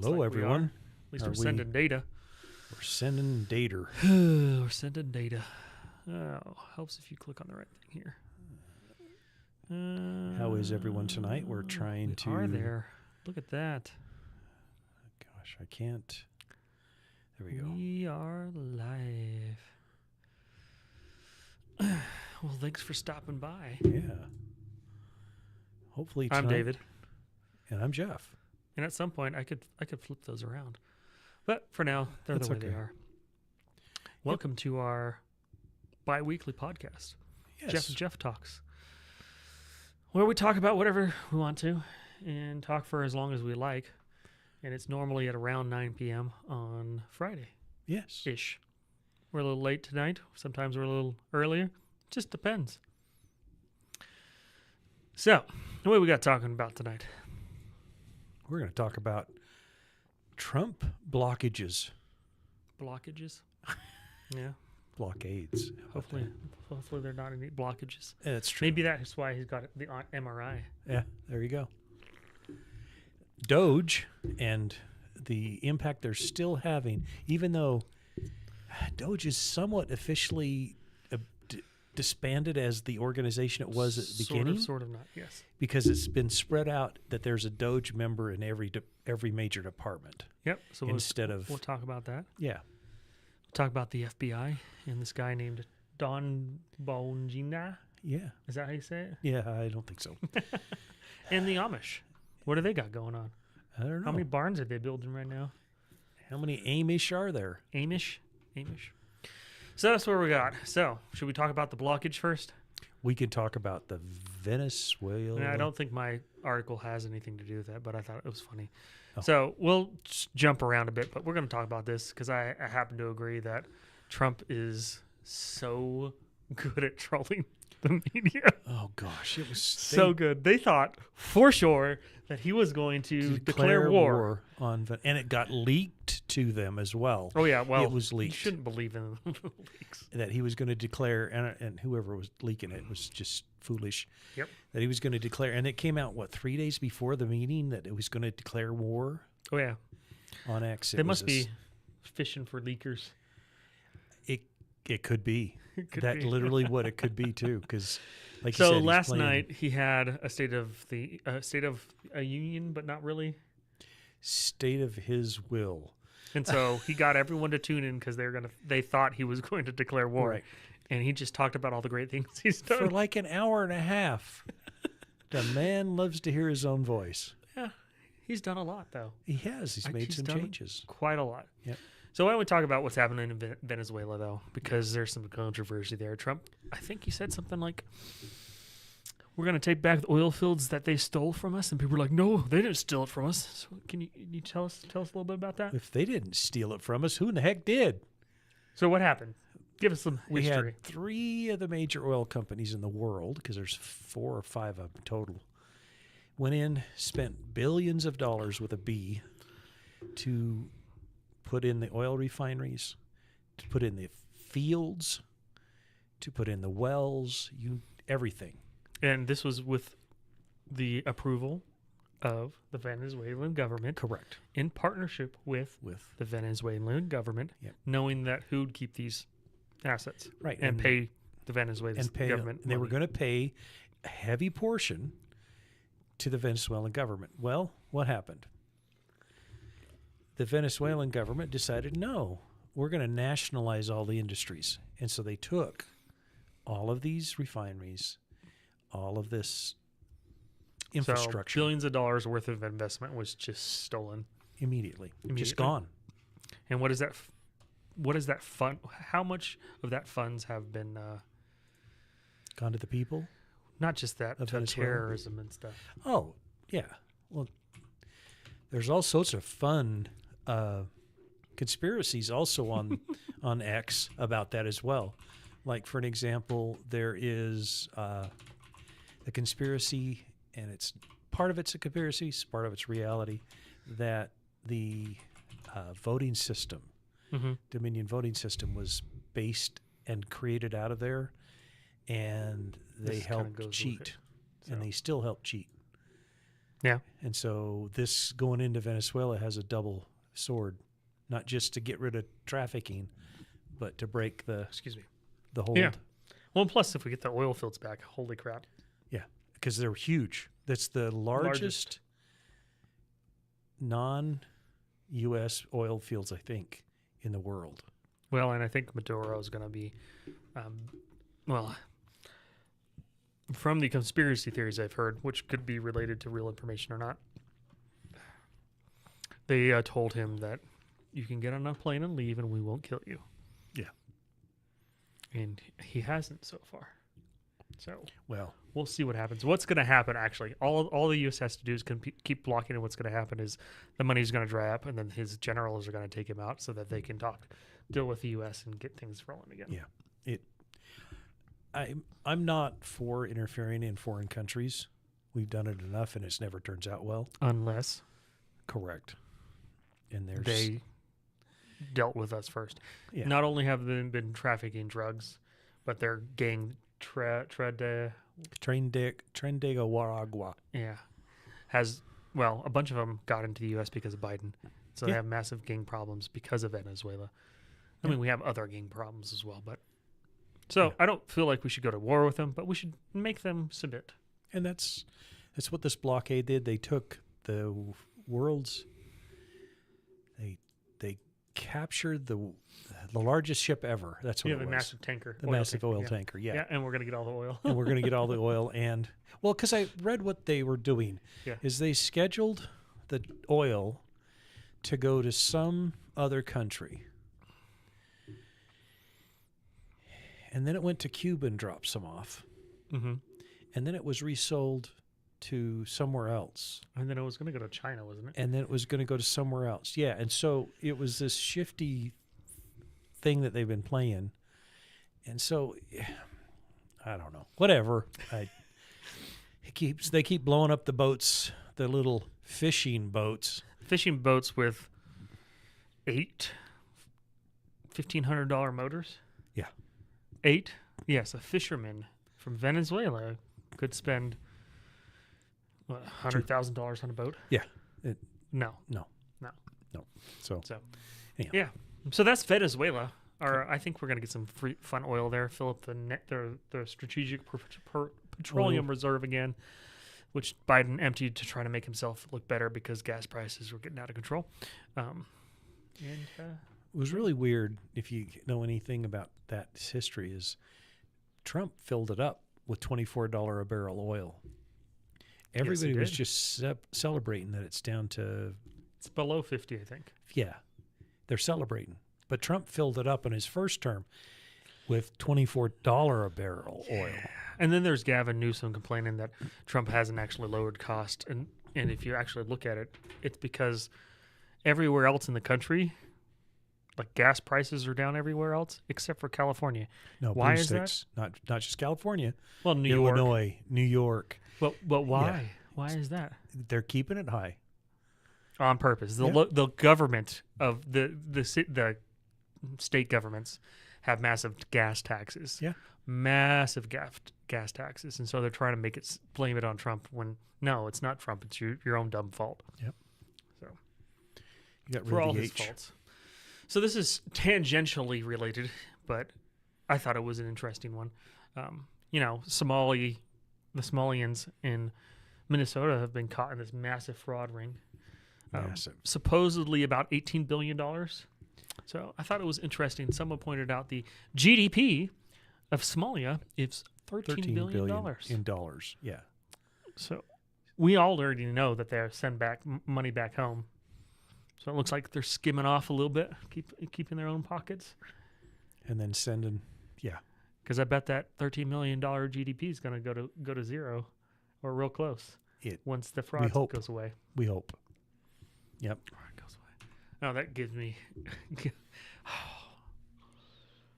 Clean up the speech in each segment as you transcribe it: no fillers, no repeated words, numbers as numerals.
Hello, everyone. At least we're sending data. We're sending data. We're sending data. Oh, helps if you click on the right thing here. How is everyone tonight? We're trying to... are there. Look at that. Gosh, I can't... There we go. We are live. Well, thanks for stopping by. Yeah. Hopefully tonight... I'm David. And I'm Jeff. And at some point, I could flip those around. But for now, they're the way they are. Welcome to our bi-weekly podcast. Yes. Jeff Talks. Where we talk about whatever we want to and talk for as long as we like. And it's normally at around 9 p.m. on Friday. Yes. Ish. We're a little late tonight. Sometimes we're a little earlier. It just depends. So, what are we got talking about tonight? We're going to talk about Trump blockages. Blockages? Yeah. Blockades. Hopefully there are not any blockages. That's true. Maybe that's why he's got the MRI. Yeah, there you go. DOGE and the impact they're still having, even though DOGE is somewhat officially disbanded as the organization it was at the beginning. Sort of not, yes. Because it's been spread out that there's a DOGE member in every major department. Yep. So we'll talk about that. Yeah. We'll talk about the FBI and this guy named Bongino. Yeah. Is that how you say it? Yeah, I don't think so. And the Amish. What do they got going on? I don't know. How many barns are they building right now? How many Amish are there? Amish. So that's where we got. So should we talk about the blockage first? We could talk about the Venezuela. I don't think my article has anything to do with that, but I thought it was funny. Oh. So we'll jump around a bit, but we're going to talk about this because I happen to agree that Trump is so good at trolling the media. Oh, gosh. It was so good. They thought for sure that he was going to declare war on and it got leaked to them as well. Oh, yeah. Well, it was leaked. You shouldn't believe in leaks. That he was going to declare, and whoever was leaking it was just foolish. Yep. That he was going to declare, and it came out, 3 days before the meeting that it was going to declare war? Oh, yeah. On X. They must be fishing for leakers. It could be. That literally what it could be too, because like so you said, last night he had a state of a union, but not really. State of his will, and so he got everyone to tune in because they thought he was going to declare war, right. And he just talked about all the great things he's done for like an hour and a half. The man loves to hear his own voice. Yeah, he's done a lot though. He has. He's made some changes. Quite a lot. Yep. So why don't we talk about what's happening in Venezuela, though? Because there's some controversy there. Trump, I think he said something like, we're going to take back the oil fields that they stole from us. And people were like, no, they didn't steal it from us. So can you tell us a little bit about that? If they didn't steal it from us, who in the heck did? So what happened? Give us some history. We had 3 of the major oil companies in the world, because there's 4 or 5 of them total, went in, spent billions of dollars with a B to put in the oil refineries, to put in the fields, to put in the wells, everything. And this was with the approval of the Venezuelan government. Correct. In partnership with the Venezuelan government, yep. Knowing that who'd keep these assets. Right. And pay the Venezuelan government. And they were going to pay a heavy portion to the Venezuelan government. Well, what happened? The Venezuelan government decided, no, we're going to nationalize all the industries. And so they took all of these refineries, all of this infrastructure. So billions of dollars worth of investment was just stolen. Immediately. Just gone. And what is that fund? How much of that funds have been... gone to the people? Not just that, to terrorism and stuff. Oh, yeah. Well, there's all sorts of fun conspiracies also on X about that as well. Like, for an example, there is a conspiracy, and part of it's a conspiracy, part of it's reality, that the voting system, Dominion voting system, was based and created out of there, and they helped cheat, and they still help cheat. Yeah. And so this going into Venezuela has a double sword, not just to get rid of trafficking, but to break the hold. Yeah. Well, plus if we get the oil fields back, holy crap. Yeah, because they're huge. That's the largest non-U.S. oil fields, I think, in the world. Well, and I think Maduro is going to be, from the conspiracy theories I've heard, which could be related to real information or not, they told him that you can get on a plane and leave and we won't kill you. Yeah. And he hasn't so far. So Well, we'll see what happens. What's going to happen, actually, all the U.S. has to do is keep blocking, and what's going to happen is the money's going to dry up, and then his generals are going to take him out so that they can deal with the U.S. and get things rolling again. yeah. I'm not for interfering in foreign countries. We've done it enough, and it's never turns out well. Unless Correct. And they dealt with us first. Yeah. Not only have they been trafficking drugs, but their gang Trendegawaragua has, a bunch of them got into the U.S. because of Biden. So they have massive gang problems because of Venezuela. I mean, we have other gang problems as well, but I don't feel like we should go to war with them, but we should make them submit. And that's what this blockade did. They took the world's they captured the largest ship ever. That's what it was. The massive tanker. The massive oil tanker. Yeah. Yeah, and we're going to get all the oil. And we're going to get all the oil. And, because I read what they were doing is they scheduled the oil to go to some other country. And then it went to Cuba and dropped some off. Mm-hmm. And then it was resold to somewhere else. And then it was going to go to China, wasn't it? And then it was going to go to somewhere else. Yeah. And so it was this shifty thing that they've been playing. And so I don't know. Whatever. They keep blowing up the boats, the little fishing boats. Fishing boats with 8 $1,500 motors? Yeah. 8? Yes, a fisherman from Venezuela could spend $100,000 on a boat? Yeah. No. So anyhow. Yeah. So that's Venezuela. I think we're going to get some free, fun oil there. Fill up the strategic petroleum reserve again, which Biden emptied to try to make himself look better because gas prices were getting out of control. It was really weird, if you know anything about that history, is Trump filled it up with $24 a barrel oil. Everybody was just celebrating that it's down to... It's below 50, I think. Yeah, they're celebrating. But Trump filled it up in his first term with $24 a barrel oil. And then there's Gavin Newsom complaining that Trump hasn't actually lowered cost. And if you actually look at it, it's because everywhere else in the country, like gas prices are down everywhere else except for California. No, why blue is sticks, that? Not just California. Well, Illinois, New York. But why? Yeah. Why is that? They're keeping it high. On purpose. The government of the state governments have massive gas taxes. Yeah. Massive gas taxes. And so they're trying to blame it on Trump when, no, it's not Trump. It's your own dumb fault. Yep. So you got rid for of all the his H. faults. So this is tangentially related, but I thought it was an interesting one. The Somalians in Minnesota have been caught in this massive fraud ring. Massive. Supposedly about $18 billion. So I thought it was interesting. Someone pointed out the GDP of Somalia is $13 billion. In dollars. Yeah. So we all already know that they're sending back money back home. So it looks like they're skimming off a little bit, keeping their own pockets. And then sending, yeah. Because I bet that $13 million GDP is going to go to zero or real close once the fraud goes away. We hope. Yep. It goes away. Oh, that gives me...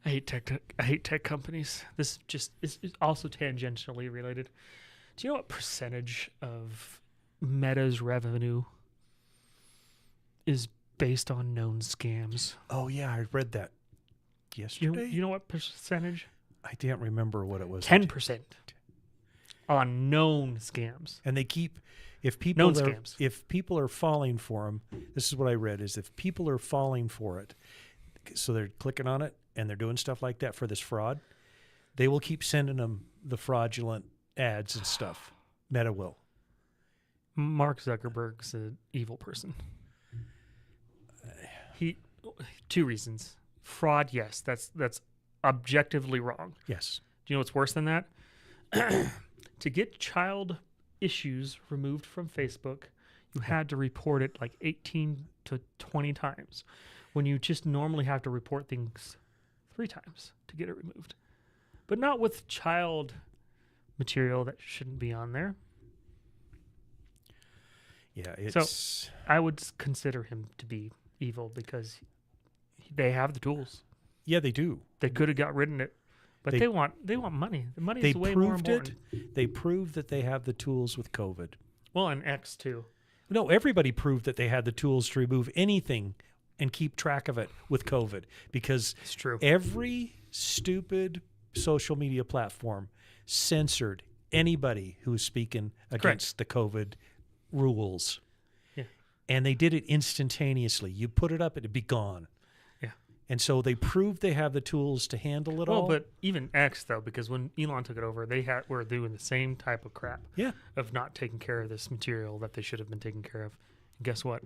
I hate tech companies. This is also tangentially related. Do you know what percentage of Meta's revenue is based on known scams? Oh, yeah, I read that yesterday. You know what percentage? I can't remember what it was. 10% on known scams. And they keep if people Known are, scams. if people are falling for them, this is what I read: is if people are falling for it, so they're clicking on it and they're doing stuff like that for this fraud, they will keep sending them the fraudulent ads and stuff. Meta will. Mark Zuckerberg's an evil person. Two reasons. Fraud, yes, that's objectively wrong. Yes. Do you know what's worse than that? To get child issues removed from Facebook, you had to report it like 18 to 20 times, when you just normally have to report things 3 times to get it removed. But not with child material that shouldn't be on there. Yeah, it's... I would consider him to be evil because they have the tools. Yeah, they do. They could have got rid of it, but they want money. The money is way more important. They proved that they have the tools with COVID. Well, and X too. No, everybody proved that they had the tools to remove anything and keep track of it with COVID, because It's true. every stupid social media platform censored anybody who was speaking against the COVID rules. Yeah. And they did it instantaneously. You put it up, it'd be gone. Yeah. And so they proved they have the tools to handle it all. Well, but even X though, because when Elon took it over, were doing the same type of crap. Yeah. Of not taking care of this material that they should have been taking care of. And guess what?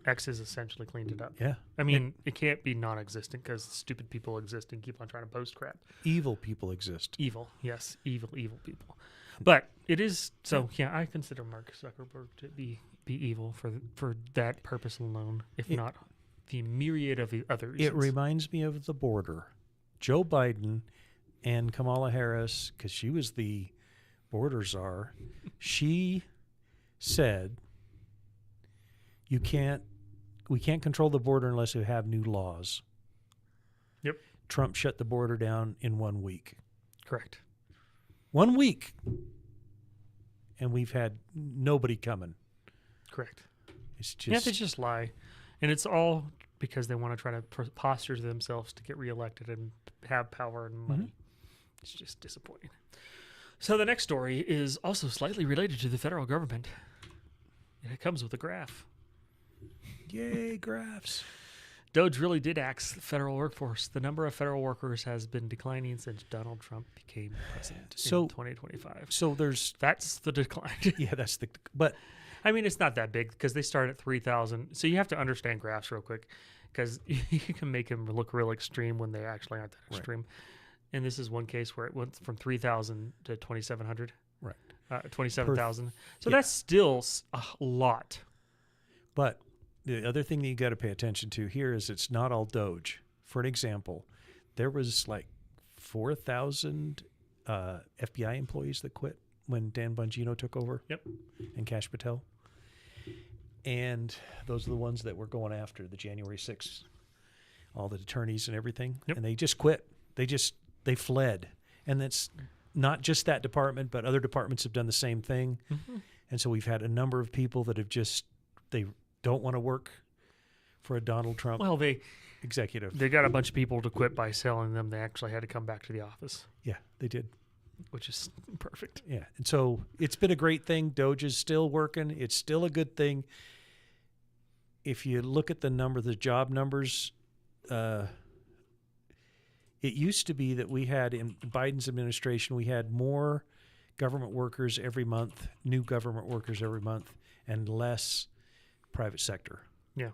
X has essentially cleaned it up. Yeah. I mean, it can't be non-existent because stupid people exist and keep on trying to post crap. Evil people exist. Evil, yes, evil people. But it is so. Yeah, I consider Mark Zuckerberg to be evil for that purpose alone, if not the myriad of other reasons. It reminds me of the border. Joe Biden and Kamala Harris, because she was the border czar, she said, we can't control the border unless we have new laws. Yep. Trump shut the border down in 1 week. Correct. 1 week. And we've had nobody coming. Correct. It's just... Yeah, they just lie. And it's all because they want to try to posture themselves to get reelected and have power and money. Mm-hmm. It's just disappointing. So the next story is also slightly related to the federal government. And it comes with a graph. Yay, graphs. DOGE really did axe the federal workforce. The number of federal workers has been declining since Donald Trump became president in 2025. So That's the decline. Yeah, that's the... But... I mean, it's not that big because they start at 3,000. So you have to understand graphs real quick because you can make them look real extreme when they actually aren't that extreme. Right. And this is one case where it went from 3,000 to 2,700. Right. 27,000. So that's still a lot. But the other thing that you got to pay attention to here is it's not all DOGE. For an example, there was like 4,000 FBI employees that quit when Dan Bongino took over. Yep. And Kash Patel. And those are the ones that were going after the January 6th, all the attorneys and everything. Yep. And they just quit. They fled. And that's not just that department, but other departments have done the same thing. Mm-hmm. And so we've had a number of people that have they don't want to work for a Donald Trump executive. They got a bunch of people to quit by selling them. They actually had to come back to the office. Yeah, they did. Which is perfect. Yeah. And so it's been a great thing. DOGE is still working. It's still a good thing. If you look at the job numbers, it used to be that we had in Biden's administration, we had more government workers every month, new government workers every month, and less private sector. Yeah.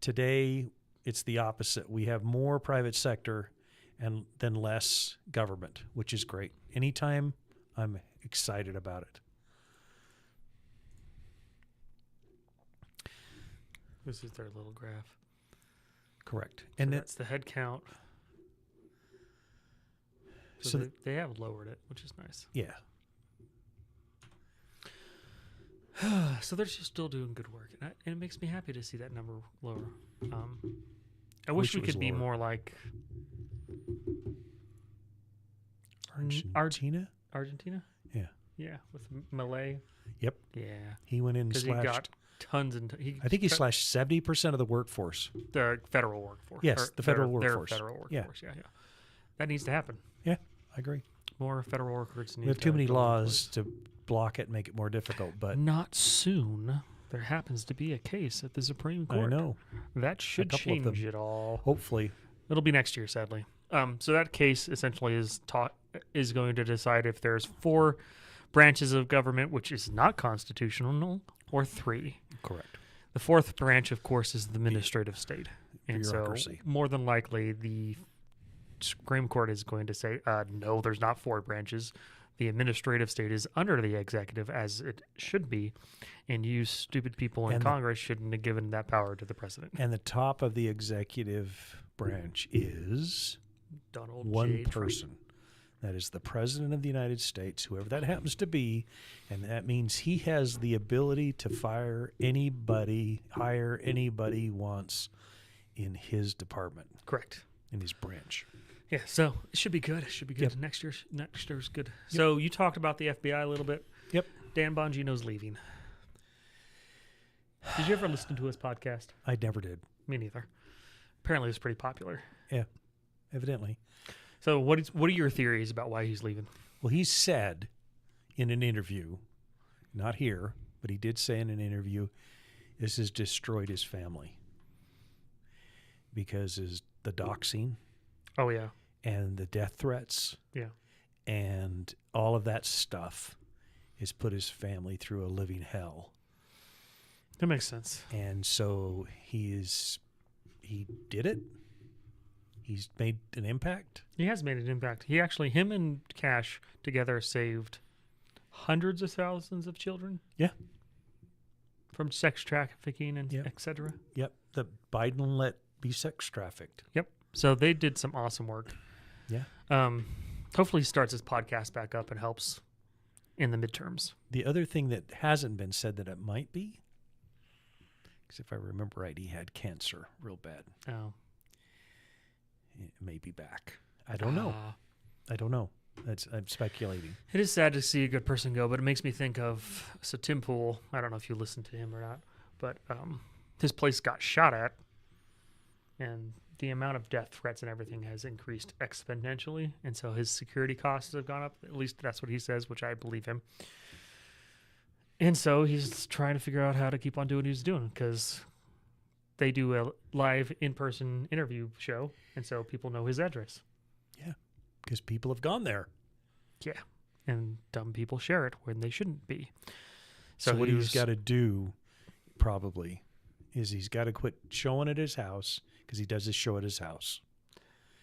Today, it's the opposite. We have more private sector and then less government, which is great. Anytime, I'm excited about it. This is their little graph. Correct. So And that's the head count. So they have lowered it, which is nice. Yeah. So they're just still doing good work. And it makes me happy to see that number lower. I wish we could be more like... Argentina? Argentina? Yeah. Yeah, with Malay. Yep. Yeah. He went in and slashed. He got tons and... I think he slashed 70% of the workforce. The federal workforce. Yes, the federal workforce. Their federal workforce, yeah. That needs to happen. Yeah, I agree. more federal workers need We have to too many go into laws to block it and make it more difficult, place. but Not soon. There happens to be a case at the Supreme Court. I know. That should couple of them. change it all. Hopefully. It'll be next year, sadly. So that case essentially is going to decide if there's 4 branches of government, which is not constitutional, or 3. Correct. The 4th branch, of course, is the administrative state. And so, Bureaucracy. more than likely, the Supreme Court is going to say, no, there's not 4 branches. The administrative state is under the executive, as it should be, and you stupid people in Congress shouldn't have given that power to the president. And the top of the executive branch is Donald one J. Trump. person. That is the President of the United States, whoever that happens to be. And that means he has the ability to fire anybody, hire anybody he wants in his department, Correct. in his branch. Yeah, so it should be good. It should be good. Yep. Next year's good. So you talked about the FBI a little bit. Yep. Dan Bongino's leaving. Did you ever listen to his podcast? I never did. Me neither. Apparently, it's pretty popular. Yeah, evidently. So what are your theories about why he's leaving? Well, he said in an interview, not here, but he did say in an interview, this has destroyed his family because the doxing Oh, yeah. and the death threats Yeah. and all of that stuff has put his family through a living hell. That makes sense. And so he did it. He's made an impact. He has made an impact. Him and Cash together saved hundreds of thousands of children. Yeah. From sex trafficking and Yep. et cetera. Yep. The Biden let be sex trafficked. Yep. So they did some awesome work. Yeah. Hopefully he starts his podcast back up and helps in the midterms. The other thing that hasn't been said that it might be, because if I remember right, he had cancer real bad. Oh. It may be back. I don't know. I don't know. I'm speculating. It is sad to see a good person go, but it makes me think of Tim Pool. I don't know if you listened to him or not, but his place got shot at, and the amount of death threats and everything has increased exponentially, and so his security costs have gone up. At least that's what he says, which I believe him. And so he's trying to figure out how to keep on doing what he's doing, because they do a live in-person interview show, and so people know his address. Yeah, because people have gone there. Yeah, and dumb people share it when they shouldn't be. So what he's got to do probably is he's got to quit showing at his house, because he does his show at his house.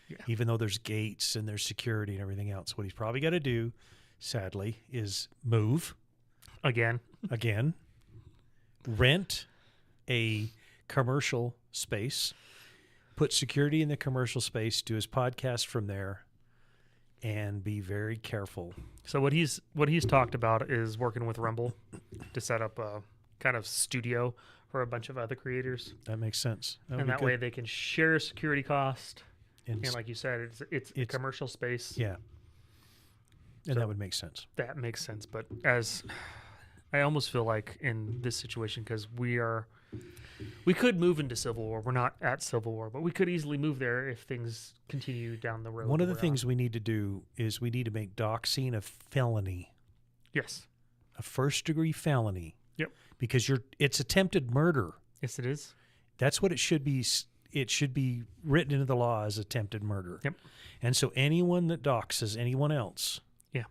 Yeah. Even though there's gates and there's security and everything else, what he's probably got to do, sadly, is move Again, rent a commercial space, put security in the commercial space, do his podcast from there, and be very careful. So what he's talked about is working with Rumble to set up a kind of studio for a bunch of other creators, That makes sense. and that way they can share security cost. And And like you said, it's a commercial space. yeah, and So- that would make sense. That makes sense. But as I almost feel like in this situation, because we could move into Civil War. We're not at Civil War, but we could easily move there if things continue down the road. One of the we're things on. we need to do is we need to make doxing a felony, Yes. a first-degree felony. Yep. Because it's attempted murder. Yes, it is. That's what it should be. It should be written into the law as attempted murder. Yep. And so anyone that doxes anyone else, Yeah.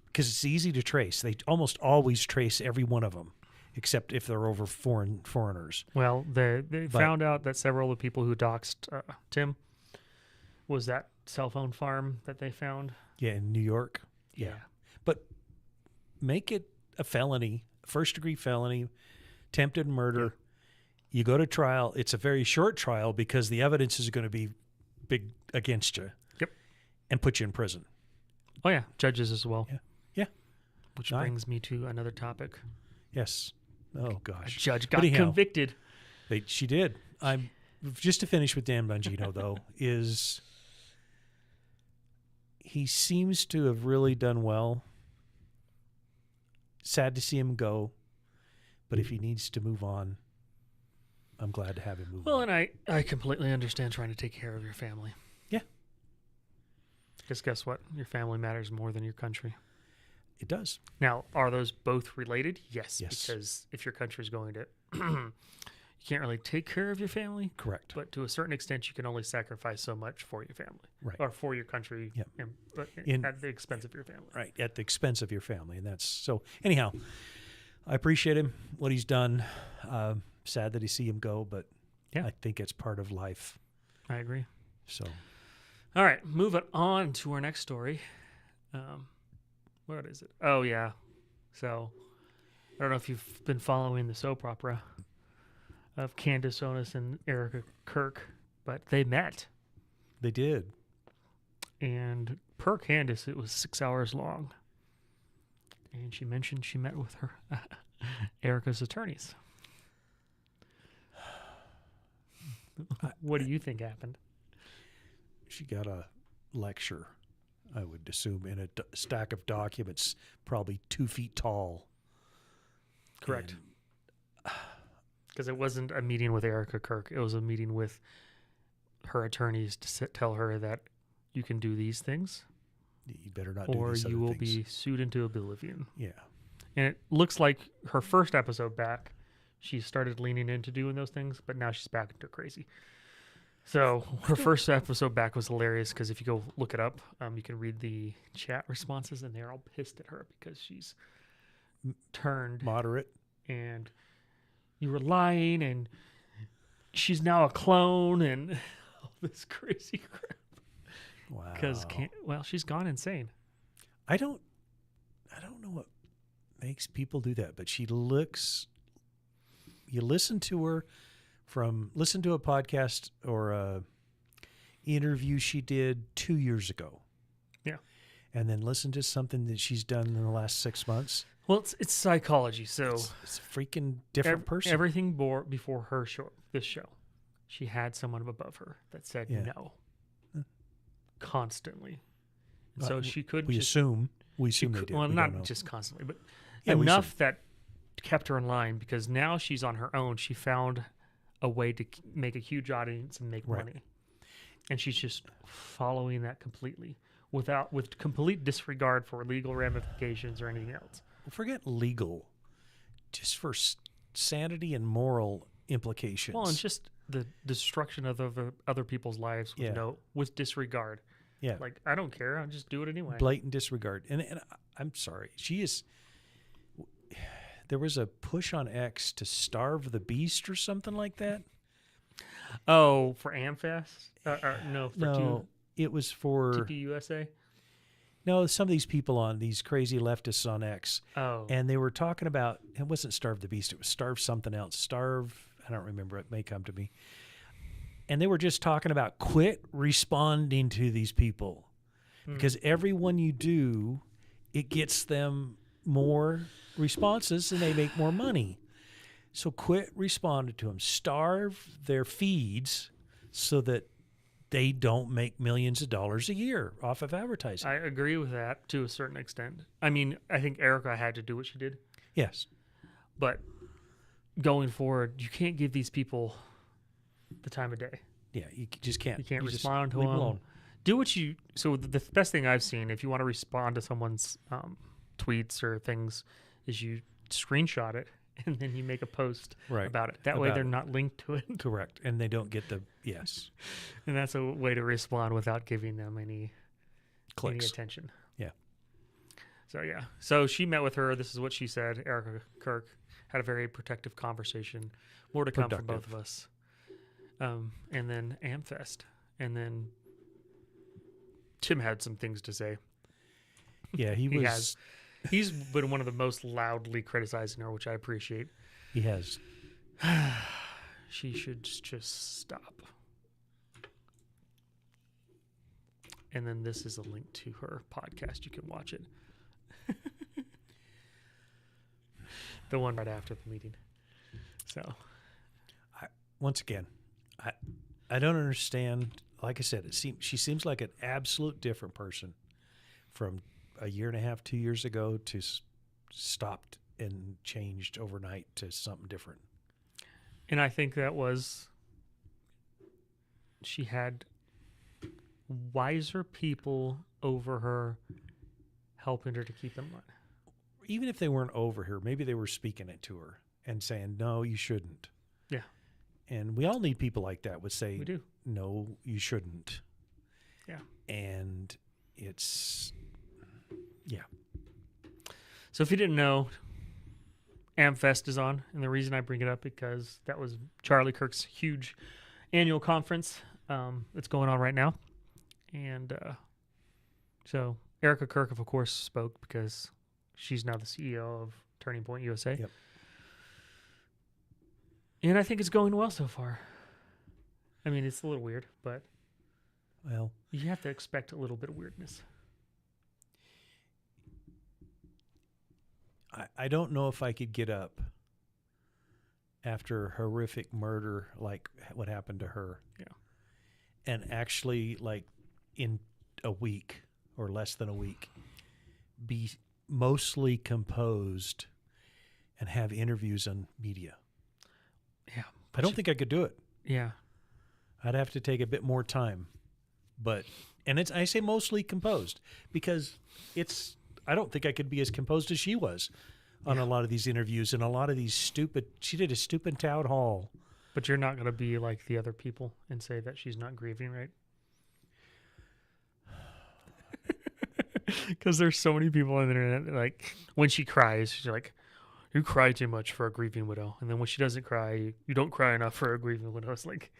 because it's easy to trace. They almost always trace every one of them, except if they're over foreigners. Well, they found out that several of the people who doxed Tim was that cell phone farm that they found. Yeah, in New York. Yeah. But make it a felony, first-degree felony, attempted murder. Yeah. You go to trial. It's a very short trial because the evidence is going to be big against you. Yep. And put you in prison. Oh, yeah. Judges as well. Yeah. Yeah. Which Nice. brings me to another topic. Yes. Oh, A gosh. judge got Anyhow. convicted. She did. I'm just to finish with Dan Bongino, though, is he seems to have really done well. Sad to see him go, but if he needs to move on, I'm glad to have him move Well, on. and I completely understand trying to take care of your family. Yeah. Because guess what? Your family matters more than your country. It does. Now, are those both related? Yes. Yes. Because if your country is going to, you can't really take care of your family. Correct. But to a certain extent, you can only sacrifice so much for your family. Right. Or for your country Yep. at the expense of your family. Right. At the expense of your family. And that's so, anyhow, I appreciate him, what he's done. Sad that I see him go, but Yeah. I think it's part of life. I agree. So, All right. Moving on to our next story. What is it? Oh, yeah. So, I don't know if you've been following the soap opera of Candice, Owens, and Erika Kirk, but they met. they did. And per Candice, it was 6 hours long. And she mentioned she met with her Erika's attorneys. What do you think happened? She got a lecture, I would assume, in a stack of documents, probably 2 feet tall. Correct. And Because it wasn't a meeting with Erika Kirk. It was a meeting with her attorneys to tell her that you can do these things you better not do or these other you will things. be sued into oblivion. Yeah. And it looks like her first episode back, she started leaning into doing those things, but now she's back into crazy. So her first episode back was hilarious because if you go look it up, you can read the chat responses and they're all pissed at her because she's turned Moderate. and you were lying and she's now a clone and all this crazy crap. Wow. Because she's gone insane. I don't know what makes people do that, but she looks. You listen to her listen to a podcast or a interview she did 2 years ago. Yeah. And then listen to something that she's done in the last 6 months. Well, it's psychology, so It's a freaking different person. Everything before her this show, she had someone above her that said Yeah. no constantly. And so she could We just assume they did. well, We not don't know. just constantly, but Yeah, we enough assume. that kept her in line because now she's on her own. She found a way to make a huge audience and make Right. money, and she's just following that completely with complete disregard for legal ramifications or anything else. Forget legal, just for sanity and moral implications. Well, and just the destruction of other people's lives with Yeah. with disregard. Yeah. Like, I don't care. I'll just do it anyway. Blatant disregard. And I'm sorry. There was a push on X to starve the beast or something like that. Oh, for AmFest? No, No, it was for TPUSA? no, some of these people on these crazy leftists on X. Oh. And they were talking about, it wasn't starve the beast, it was starve something else. I don't remember, it may come to me. And they were just talking about quit responding to these people. Because every one you do, it gets them more responses and they make more money. So quit responding to them. Starve their feeds so that they don't make millions of dollars a year off of advertising. I agree with that to a certain extent. I mean, I think Erika had to do what she did. Yes. But going forward, you can't give these people the time of day. Yeah, you just can't. You can't just respond to leave them. alone. Do what you... So the best thing I've seen, if you want to respond to someone's tweets or things, is you screenshot it and then you make a post Right. about it. That way About they're it. not linked to it. Correct. And they don't get the, yes, And that's a way to respond without giving them any clicks. attention. Yeah. So, yeah. So she met with her. This is what she said. Erika Kirk had a very protective conversation. More to come from both of us. And then AmFest. And then Tim had some things to say. Yeah, he was. He's been one of the most loudly criticizing her, which I appreciate. He has. She should just stop. And then this is a link to her podcast. You can watch it. The one right after the meeting. So, Once again, I don't understand. Like I said, she seems like an absolute different person from a year and a half, 2 years ago to stopped and changed overnight to something different. and I think that was, she had wiser people over her, helping her to keep in line. Even if they weren't over her, maybe they were speaking it to her and saying, no, you shouldn't. Yeah. And we all need people like that would say, We do. no, you shouldn't. Yeah. And it's, yeah. So if you didn't know, AmFest is on, and the reason I bring it up because that was Charlie Kirk's huge annual conference. It's going on right now, and so Erika Kirk, of course, spoke because she's now the CEO of Turning Point USA. Yep. And I think it's going well so far. I mean, it's a little weird, but Well, you have to expect a little bit of weirdness. I don't know if I could get up after a horrific murder like what happened to her. Yeah. And actually, like, in a week or less than a week, be mostly composed and have interviews on media. Yeah. I don't think I could do it. Yeah. I'd have to take a bit more time. But, and it's, I say mostly composed because it's, I don't think I could be as composed as she was on a lot of these interviews and a lot of these stupid, she did a stupid town hall. But you're not going to be like the other people and say that she's not grieving, right? Because there's so many people on the internet, like, when she cries, she's like, you cry too much for a grieving widow. And then when she doesn't cry, you don't cry enough for a grieving widow. It's like,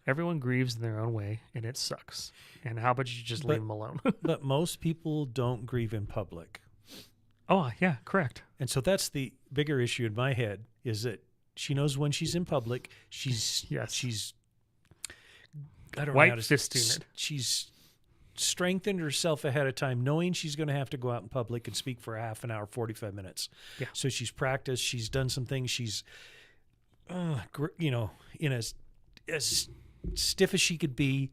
everyone grieves in their own way, and it sucks. And how about you just leave them alone? But most people don't grieve in public. Oh, yeah, correct. And so that's the bigger issue in my head is that she knows when she's in public, she's I don't know how to White-fisting it. She's strengthened herself ahead of time, knowing she's going to have to go out in public and speak for a half an hour, 45 minutes. Yeah. So she's practiced. She's done some things. She's, in as stiff as she could be.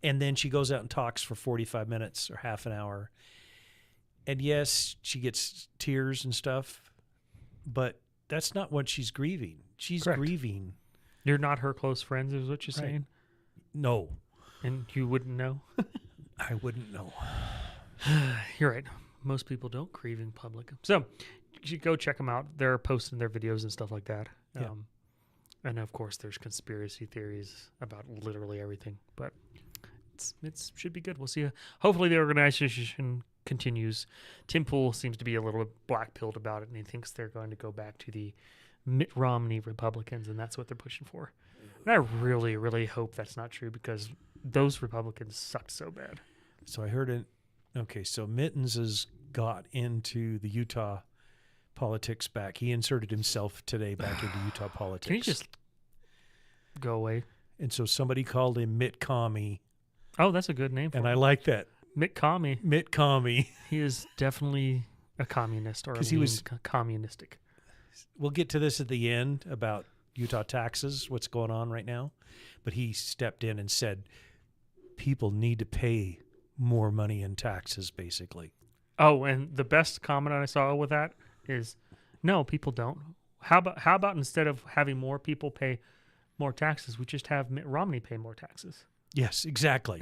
And then she goes out and talks for 45 minutes or half an hour. And yes, she gets tears and stuff, but that's not what she's grieving. She's Correct. grieving. You're not her close friends, is what you're Right. saying? No, And you wouldn't know? I wouldn't know. You're right. Most people don't grieve in public. So you should go check them out. They're posting their videos and stuff like that. Yeah. And of course, there's conspiracy theories about literally everything. But it should be good. We'll see. Hopefully, the organization continues. Tim Pool seems to be a little bit black-pilled about it, and he thinks they're going to go back to the Mitt Romney Republicans, and that's what they're pushing for. And I really, really hope that's not true because those Republicans sucked so bad. So I heard it. Okay, so Mittens has got into the Utah politics back. He inserted himself today back into Utah politics. Can you just go away? And so somebody called him Mitt Commie, Oh, that's a good name for and him. I like that. Mitt Commie. Mitt Commie. He is definitely a communist or 'Cause he he was was- communistic. We'll get to this at the end about Utah taxes, what's going on right now. But he stepped in and said people need to pay more money in taxes, basically. Oh, and the best comment I saw with that is, no, people don't. How about instead of having more people pay more taxes, we just have Mitt Romney pay more taxes? Yes, exactly.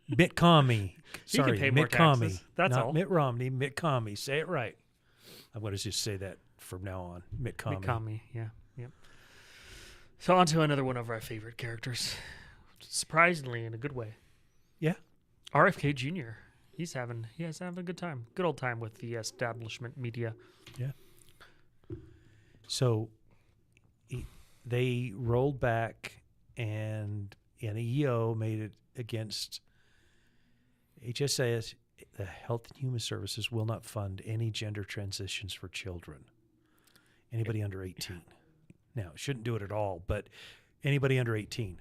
Mitt Commie. He can Sorry, pay more Mitt Commie. taxes. That's Not all. Mitt Romney, Mitt Commie. Say it right. I'm going to just say that from now on. Mitt Commie. Mitt Commie, yeah, yep. So on to another one of our favorite characters, surprisingly in a good way. Yeah. RFK Jr. He's having a good time, good old time with the establishment media. Yeah. So they rolled back and an EO made it against HSA. The Health and Human Services will not fund any gender transitions for children. Anybody under 18. Now, shouldn't do it at all, but anybody under 18.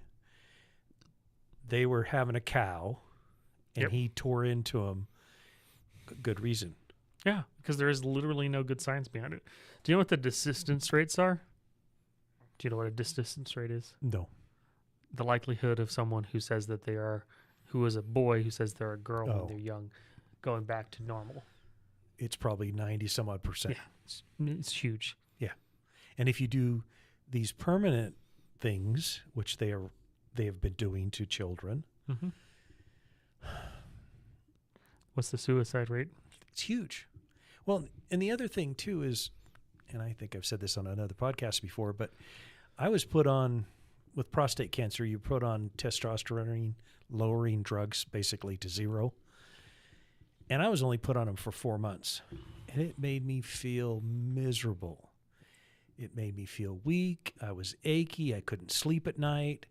They were having a cow, and Yep. he tore into them. Good reason. Yeah, because there is literally no good science behind it. Do you know what the desistance rates are? Do you know what a desistance rate is? No. The likelihood of someone who says that who is a boy who says they're a girl Oh. when they're young, going back to normal. It's probably 90 some odd percent. Yeah, it's huge. And if you do these permanent things, which they have been doing to children, Mm-hmm. What's the suicide rate? It's huge. Well, and the other thing too is, and I think I've said this on another podcast before, but I was put on, with prostate cancer, you put on testosterone lowering drugs basically to zero. And I was only put on them for 4 months. And it made me feel miserable. It made me feel weak. I was achy. I couldn't sleep at night.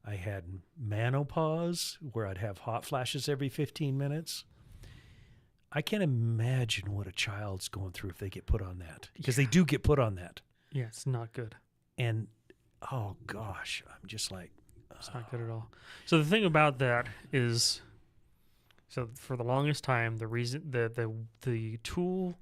I had menopause where I'd have hot flashes every 15 minutes. I can't imagine what a child's going through if they get put on that, because they do get put on that. Yeah, it's not good. And, oh gosh, I'm just like, it's not good at all. So the thing about that is, so for the longest time, the reason the tool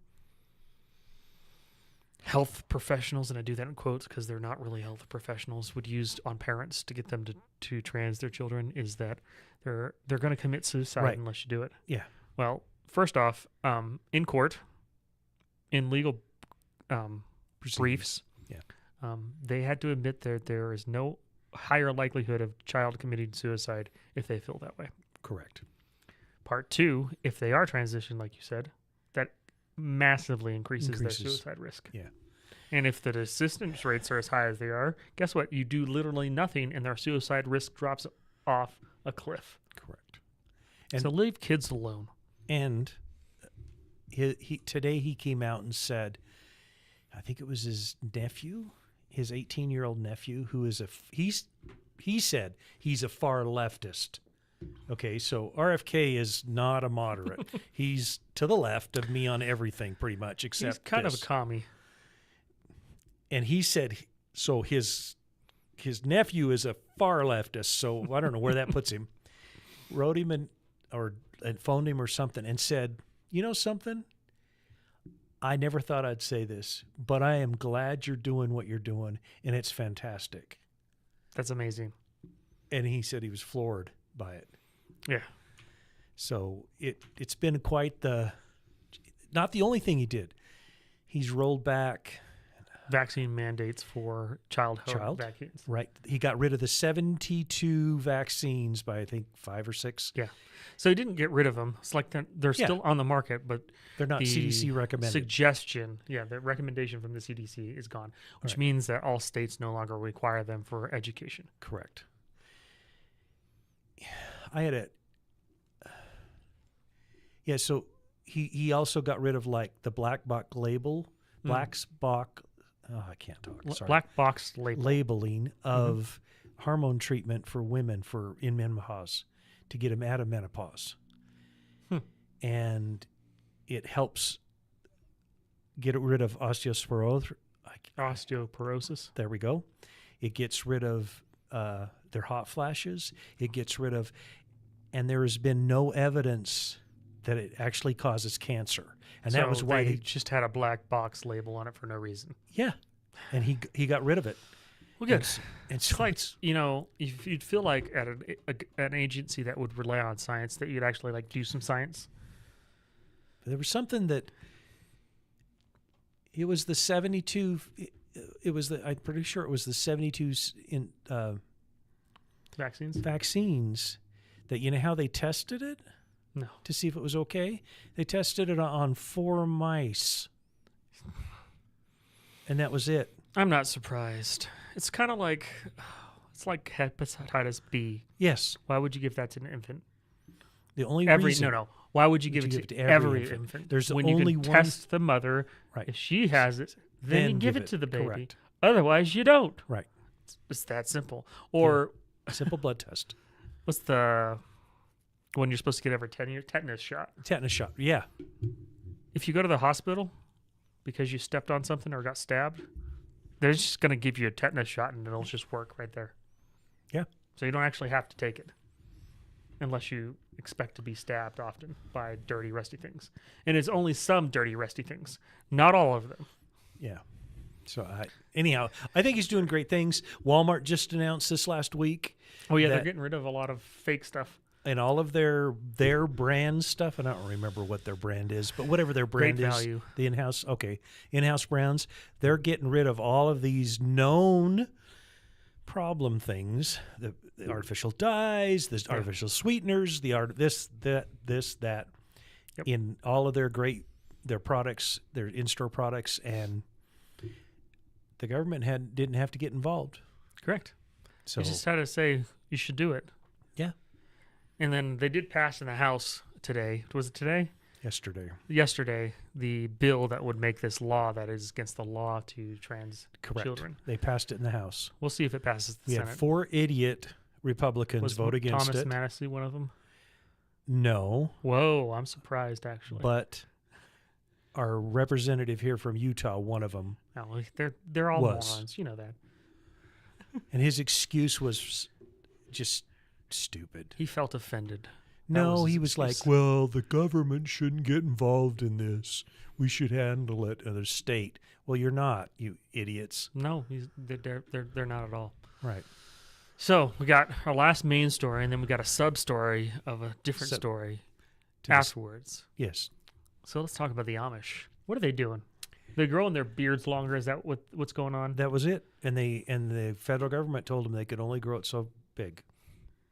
health professionals, and I do that in quotes because they're not really health professionals, would use on parents to get them to trans their children is that they're going to commit suicide unless you do it. Yeah. Well, first off, in court, in legal briefs, they had to admit that there is no higher likelihood of child committing suicide if they feel that way. Correct. Part two, if they are transitioned, like you said, that massively increases their suicide risk. Yeah. And if the assistance rates are as high as they are, guess what? You do literally nothing and their suicide risk drops off a cliff. Correct. And so leave kids alone. And he today he came out and said, I think it was his nephew, his 18-year-old nephew, who is he said he's a far leftist. Okay, so RFK is not a moderate. He's to the left of me on everything, pretty much, except he's kind of a commie. And he said, so his nephew is a far leftist. So I don't know where that puts him. Wrote him and phoned him or something and said, you know something? I never thought I'd say this, but I am glad you're doing what you're doing, and it's fantastic. That's amazing. And he said he was floored by it. Yeah. So it's been quite not the only thing he did. He's rolled back vaccine mandates for childhood vaccines. Right. He got rid of the 72 vaccines by, I think, 5 or 6. Yeah. So he didn't get rid of them. It's like they're still on the market, but they're not CDC recommended. The recommendation from the CDC is gone, which means that all states no longer require them for education. Correct. I had so he also got rid of like the black box label, I can't talk. Sorry. Black box labeling of hormone treatment for women in menopause to get them out of menopause. And it helps get rid of osteoporosis. Osteoporosis. There we go. It gets rid of their hot flashes. It gets rid of, and there has been no evidence that it actually causes cancer. And that was why they just had a black box label on it for no reason. Yeah. And he got rid of it. Well, good. And so like, if you'd feel like at an agency that would rely on science, that you'd actually like do some science. There was something that it was the 72. I'm pretty sure it was the 72 in vaccines that, you know how they tested it? No. To see if it was okay? They tested it on 4 mice. And that was it. I'm not surprised. It's kind of like, it's like hepatitis B. Yes. Why would you give that to an infant? The only reason. No. Why would you give it to every infant? There's when only you can one. Test the mother. Right. If she has it, then you give it to the baby. Correct. Otherwise, you don't. Right. It's that simple. Or a simple blood test. What's the one you're supposed to get every 10 years? Tetanus shot. Tetanus shot. Yeah. If you go to the hospital because you stepped on something or got stabbed, they're just going to give you a tetanus shot and it'll just work right there. Yeah. So you don't actually have to take it unless you expect to be stabbed often by dirty, rusty things. And it's only some dirty, rusty things, not all of them. Yeah. So anyhow, I think he's doing great things. Walmart just announced this last week. Oh, yeah, they're getting rid of a lot of fake stuff. And all of their brand stuff, and I don't remember what their brand is, but whatever their brand Great is, value. The in-house brands, they're getting rid of all of these known problem things, the artificial dyes, the artificial sweeteners, the art this, that, in all of their products, their in-store products, and the government didn't have to get involved. Correct. So You just had to say you should do it. Yeah. And then they did pass in the House today. Was it today? Yesterday, the bill that would make this law that is against the law to trans correct. children. They passed it in the House. We'll see if it passes the We Senate. had 4 idiot Republicans vote against Thomas it. Massie one of them? No, Whoa, I'm surprised actually. but our representative here from Utah, one of them, No, they're all was. morons. You know that. and his excuse was just stupid. He felt offended. No, was he his was excuse. like, well, the government shouldn't get involved in this. We should handle it in the state. Well, you're not, you idiots. No, they're not at all. Right. So we got our last main story, and then we got a sub story of a different story afterwards. Yes. So let's talk about the Amish. What are they doing? They're growing their beards longer. Is that what's going on? That was it. And the federal government told them they could only grow it so big.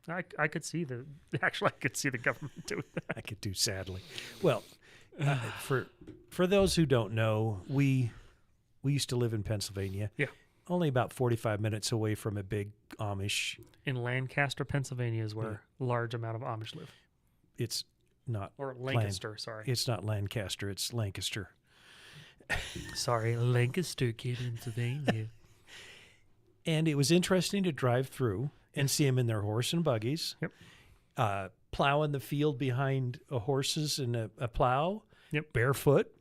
I could see I could see the government doing that. I could do, sadly. Well, for those who don't know, we used to live in Pennsylvania. Yeah. Only about 45 minutes away from a big Amish. In Lancaster, Pennsylvania is where a large amount of Amish live. It's not Or Lancaster, sorry. It's not Lancaster, it's Lancaster. Sorry, Lancaster, Pennsylvania. And it was interesting to drive through and see them in their horse and buggies. Yep. Plowing the field behind horses and a plow. Yep. Barefoot.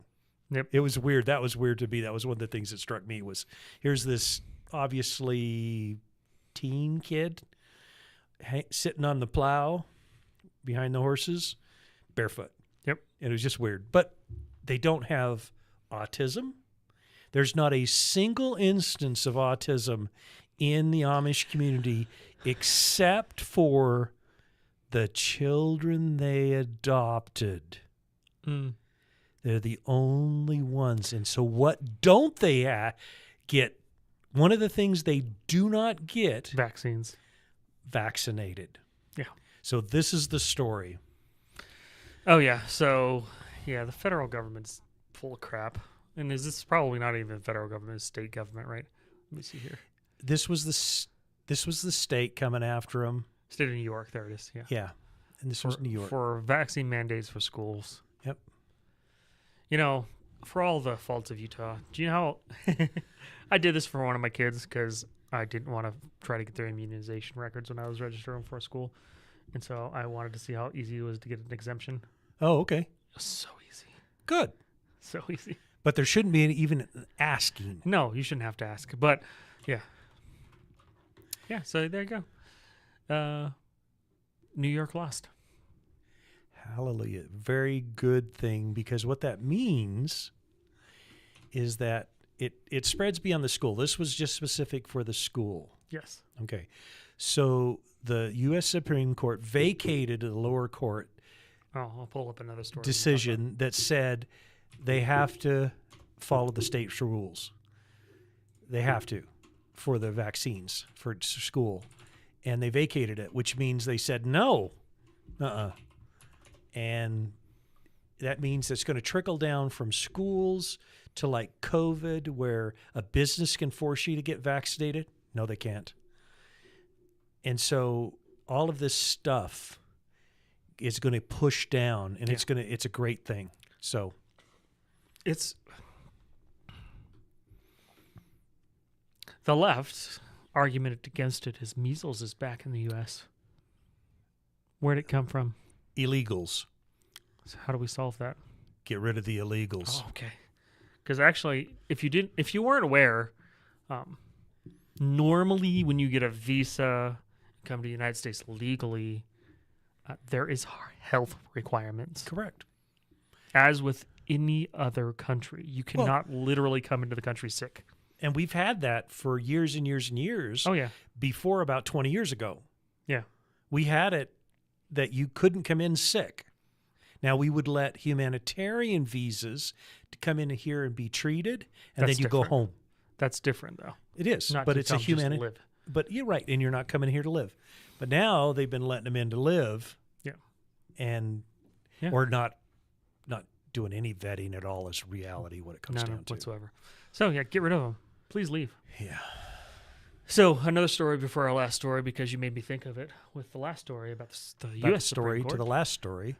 Yep. It was weird. That was weird to me. That was one of the things that struck me was here's this obviously teen kid sitting on the plow behind the horses, barefoot. Yep. And it was just weird. But they don't have autism. There's not a single instance of autism in the Amish community except for the children they adopted. Mm. They're the only ones. And so what don't they get? One of the things they do not get, Vaccines. vaccinated. Yeah. So this is the story. Oh, yeah. So, yeah, the federal government's full of crap. And this is probably not even federal government, it's state government, right? Let me see here. This was the state coming after them. State of New York, there it is. Yeah. Yeah. And this was New York. For vaccine mandates for schools. Yep. You know, for all the faults of Utah, do you know how I did this for one of my kids because I didn't want to try to get their immunization records when I was registering for a school. And so I wanted to see how easy it was to get an exemption. Oh, okay. It was so easy. Good. So easy. But there shouldn't be even asking. No, you shouldn't have to ask. But, yeah. Yeah, so there you go. New York lost. Hallelujah. Very good thing, because what that means is that it spreads beyond the school. This was just specific for the school. Yes. Okay. So the U.S. Supreme Court vacated the lower court Oh, I'll pull up another story. decision that said they have to follow the state's rules. They have to for the vaccines for school. And they vacated it, which means they said no. And that means it's going to trickle down from schools to like COVID, where a business can force you to get vaccinated. No, they can't. And so all of this stuff is going to push down, and it's a great thing. So It's the left's argument against it is measles is back in the U.S. Where'd it come from? illegals, So how do we solve that? get rid of the illegals. Oh, okay. Because actually, if you weren't aware, normally when you get a visa, come to the United States legally, there is health requirements. Correct. As with any other country, you cannot literally come into the country sick. And we've had that for years and years and years. Oh yeah. Before about 20 years ago. Yeah. We had it that you couldn't come in sick. Now, we would let humanitarian visas to come in here and be treated, and That's then you go different. home. That's different though. It is, Not but to it's a come just humanitarian. live. But you're right, and you're not coming here to live. But now they've been letting them in to live. Yeah. And Yeah. or not not doing any vetting at all is reality what it comes down None to. whatsoever. So yeah, get rid of them. Please leave. Yeah. So another story before our last story, because you made me think of it with the last story about the Back U.S. story Supreme Court. to the last story.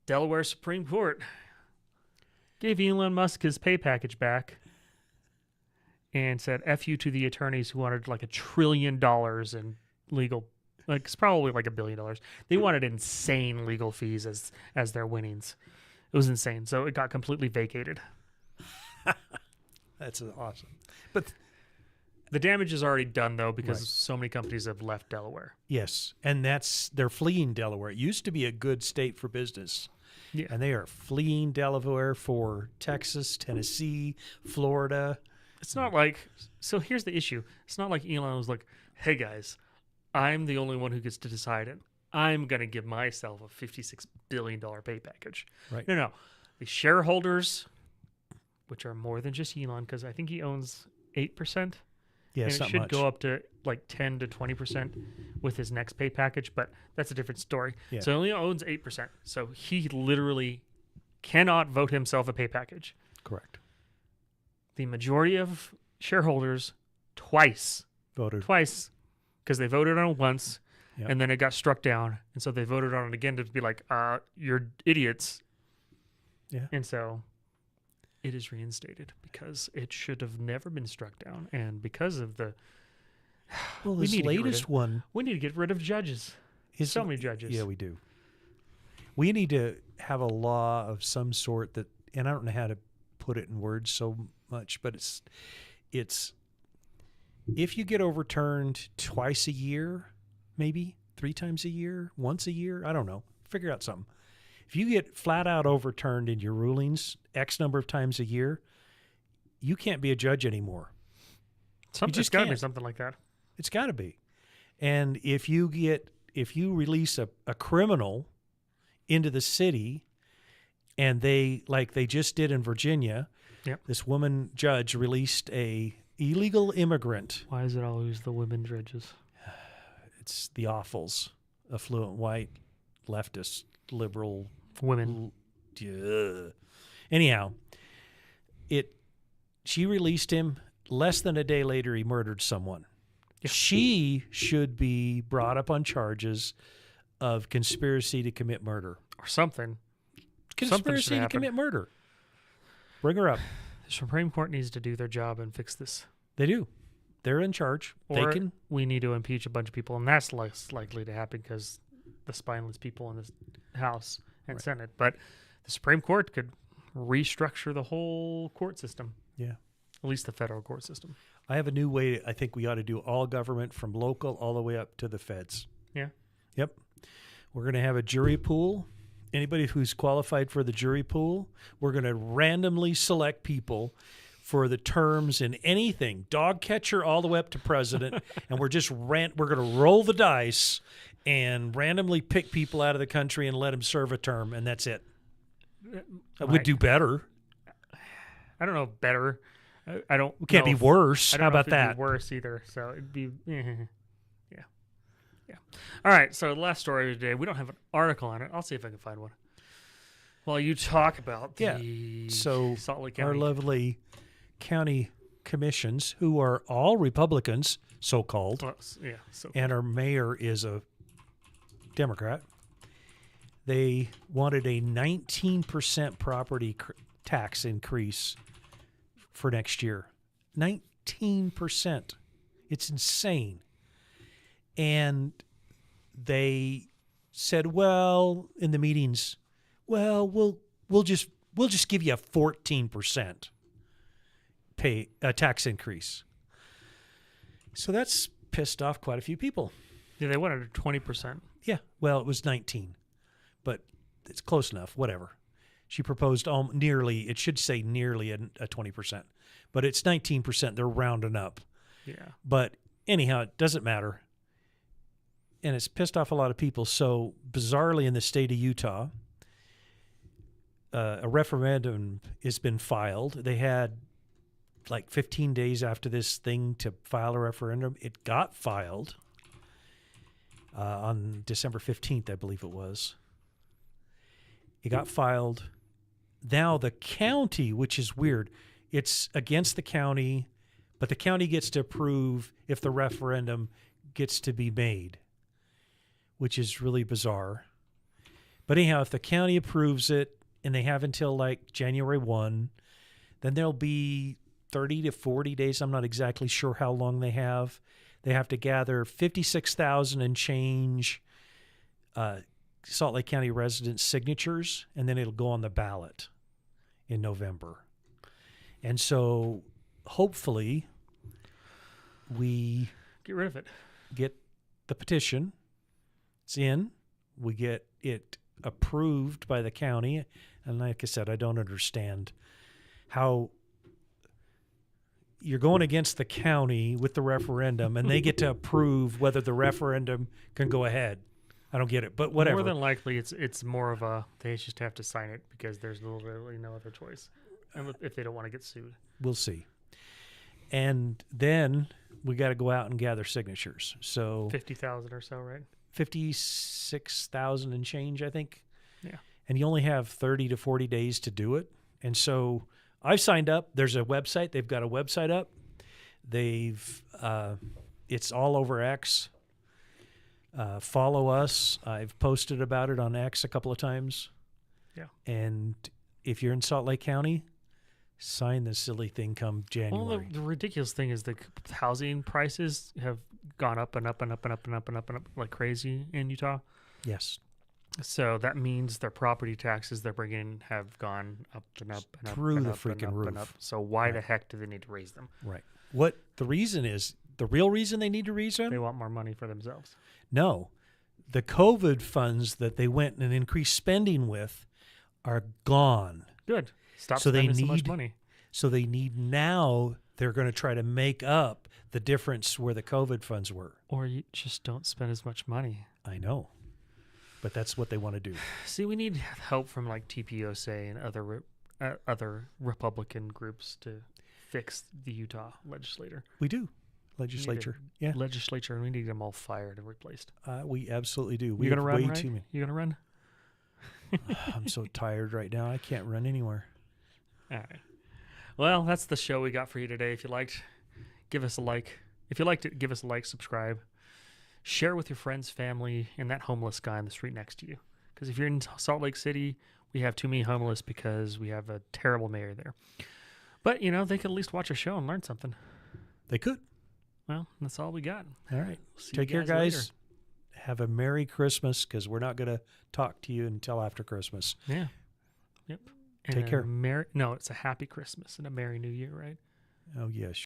Delaware Supreme Court gave Elon Musk his pay package back and said F you to the attorneys who wanted like $1 trillion in legal, like it's probably like $1 billion. They wanted insane legal fees as their winnings. It was insane. So it got completely vacated. That's awesome. But the damage is already done though, because Right. so many companies have left Delaware. yes, and they're fleeing Delaware. It used to be a good state for business. Yeah. And they are fleeing Delaware for Texas, Tennessee, Florida. It's not like, so here's the issue. It's not like Elon was like, hey guys, I'm the only one who gets to decide it. I'm going to give myself a $56 billion pay package. Right. No. The shareholders, which are more than just Elon, because I think he owns 8%. Yeah, and it's it not should much. go up to like 10 to 20% with his next pay package, but that's a different story. Yeah. So he only owns 8%. So he literally cannot vote himself a pay package. Correct. The majority of shareholders twice, Voted. because they voted on it once, Yep. and then it got struck down, and so they voted on it again to be like, you're idiots. Yeah. And so it is reinstated because it should have never been struck down, and because of the Well, we this need to get rid latest of- one we need to get rid of judges. is So many judges. Yeah, we do. We need to have a law of some sort that, and I don't know how to put it in words so much, but it's if you get overturned twice a year, maybe 3 times a year, once a year, I don't know. Figure out something. If you get flat out overturned in your rulings X number of times a year, you can't be a judge anymore. Something's just got to be can't. something like that. It's got to be. And if you release a criminal into the city, and they just did in Virginia, Yep. this woman judge released a illegal immigrant. Why is it always the women judges? It's the awfuls, affluent white leftist liberal Women. Ugh. Anyhow, she released him. Less than a day later, he murdered someone. Yeah. She should be brought up on charges of conspiracy to commit murder. Or something. Conspiracy to happen. commit murder. Bring her up. The Supreme Court needs to do their job and fix this. They do. They're in charge. Or They can. we need to impeach a bunch of people, and that's less likely to happen because the spineless people in the House and Right. Senate. But the Supreme Court could restructure the whole court system, Yeah. at least the federal court system. I have a new way. I think we ought to do all government from local all the way up to the feds. Yeah. Yep. We're going to have a jury pool. Anybody who's qualified for the jury pool, we're going to randomly select people for the terms in anything, dog catcher all the way up to president, and we're going to roll the dice and randomly pick people out of the country and let them serve a term, and that's it. I would do better. I don't know better. I don't. We can't know be if- worse. I don't How know if about it'd that? Be worse either. So it'd be. Yeah. All right. So the last story of the day. We don't have an article on it. I'll see if I can find one. While you talk about the So Salt Lake our County. lovely county commissions, who are all Republicans, so-called, Well, yeah. So and our mayor is a Democrat. They wanted a 19% property tax increase for next year. 19%. It's insane. And they said, well, in the meetings, well, we'll just give you a 14% tax increase. So that's pissed off quite a few people. yeah, they wanted 20%. Yeah, well, it was 19, but it's close enough. Whatever. She proposed nearly. It should say nearly a 20%, but it's 19%. They're rounding up. Yeah. But anyhow, it doesn't matter, and it's pissed off a lot of people. So bizarrely, in the state of Utah, a referendum has been filed. They had like 15 days after this thing to file a referendum. It got filed on December 15th, I believe it was. It got filed. Now the county, which is weird, it's against the county, but the county gets to approve if the referendum gets to be made, which is really bizarre. But anyhow, if the county approves it, and they have until like January 1, then there'll be 30 to 40 days. I'm not exactly sure how long they have. They have to gather 56,000 and change Salt Lake County residents' signatures, and then it'll go on the ballot in November. And so hopefully we Get rid of it. get the petition. It's in. We get it approved by the county. And like I said, I don't understand how you're going against the county with the referendum and they get to approve whether the referendum can go ahead. I don't get it, but whatever. More than likely, it's more of a they just have to sign it because there's literally no other choice, and if they don't want to get sued. We'll see. And then we got to go out and gather signatures. So 50,000 or so, right? 56,000 and change, I think. Yeah. And you only have 30 to 40 days to do it. And so I've signed up. There's a website. They've got a website up. It's all over X. Follow us. I've posted about it on X a couple of times. Yeah. And if you're in Salt Lake County, sign this silly thing come January. Well, the ridiculous thing is the housing prices have gone up and up and up and up and up and up and up like crazy in Utah. Yes. So that means their property taxes they're bringing in have gone up and up and up Through and the up and freaking up roof. and up. So why the Right. heck do they need to raise them? Right. What the reason is, the real reason they need to raise them? They want more money for themselves. No. The COVID funds that they went and increased spending with are gone. Good. Stop So they spending so much need- money. So they need now, they're going to try to make up the difference where the COVID funds were. Or you just don't spend as much money. I know. But that's what they want to do. See, we need help from like TPOSA and other Republican groups to fix the Utah legislature. We do. Legislature. Yeah. Legislature, and we need them all fired and replaced. We absolutely do. We You gonna have run, way right? too many. You gonna run? I'm so tired right now. I can't run anywhere. All right. Well, that's the show we got for you today. If you liked, give us a like. If you liked it, give us a like, subscribe. Share with your friends, family, and that homeless guy on the street next to you. Because if you're in Salt Lake City, we have too many homeless because we have a terrible mayor there. But, you know, they could at least watch a show and learn something. They could. Well, that's all we got. All right. See Take you care, guys. later. Have a Merry Christmas, because we're not going to talk to you until after Christmas. Yeah. Yep. And Take care. No, it's a happy Christmas and a Merry New Year, right? Oh, yes.